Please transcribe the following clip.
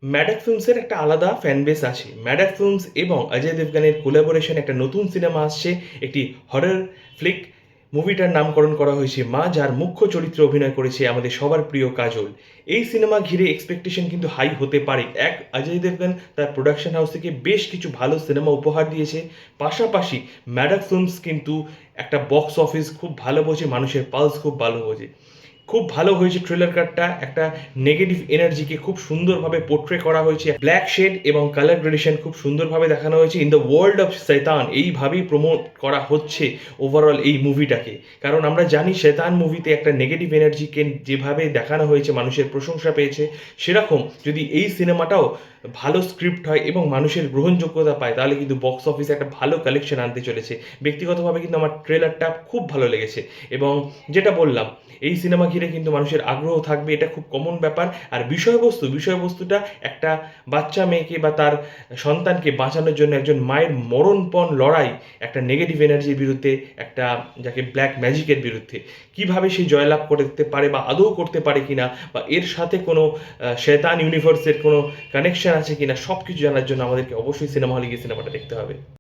ম্যাডাক ফিল্মসের একটা আলাদা fan base আছে। ম্যাডাক ফিল্মস এবং অজয় দেবগনের কোলাবোরেশন একটা নতুন সিনেমা আসছে। একটি হরর ফ্লিক, মুভিটার নামকরণ করা হয়েছে মা, যার মুখ্য চরিত্রে অভিনয় করেছে আমাদের সবার প্রিয় কাজল। এই সিনেমা ঘিরে এক্সপেকটেশন কিন্তু হাই হতে পারে। অজয় দেবগন তার প্রোডাকশন হাউস থেকে বেশ কিছু ভালো সিনেমা উপহার দিয়েছে। পাশাপাশি ম্যাডাক ফিল্মস কিন্তু একটা বক্স অফিস খুব ভালো বোঝে, মানুষের পালস খুব ভালো বোঝে। খুব ভালো হয়েছে ট্রেলার কাটটা। একটা নেগেটিভ এনার্জিকে খুব সুন্দরভাবে পোর্ট্রে করা হয়েছে। ব্ল্যাক শেড এবং কালার গ্রেডেশন খুব সুন্দরভাবে দেখানো হয়েছে। ইন দ্য ওয়ার্ল্ড অফ শয়তান এইভাবেই প্রমোট করা হচ্ছে ওভারঅল এই মুভিটাকে। কারণ আমরা জানি শয়তান মুভিতে একটা নেগেটিভ এনার্জিকে যেভাবে দেখানো হয়েছে মানুষের প্রশংসা পেয়েছে, সেরকম যদি এই সিনেমাটাও ভালো স্ক্রিপ্ট হয় এবং মানুষের গ্রহণযোগ্যতা পায়, তাহলে কিন্তু বক্স অফিসে একটা ভালো কালেকশন আনতে চলেছে। ব্যক্তিগতভাবে কিন্তু আমার ট্রেলারটা খুব ভালো লেগেছে। এবং যেটা বললাম, এই সিনেমা ঘিরে কিন্তু মানুষের আগ্রহ থাকবে, এটা খুব কমন ব্যাপার। আর বিষয়বস্তুটা একটা বাচ্চা মেয়েকে বা তার সন্তানকে বাঁচানোর জন্য একজন মায়ের মরণপণ লড়াই, একটা নেগেটিভ এনার্জির বিরুদ্ধে, একটা যাকে ব্ল্যাক ম্যাজিকের বিরুদ্ধে, কিভাবে সে জয়লাভ করতে পারে বা আদৌ করতে পারে কিনা, বা এর সাথে কোনো শয়তান ইউনিভার্সের কোনো কানেকশন আছে কিনা, সব কিছু জানার জন্য আমাদেরকে অবশ্যই সিনেমা হলে গিয়ে সিনেমাটা দেখতে হবে।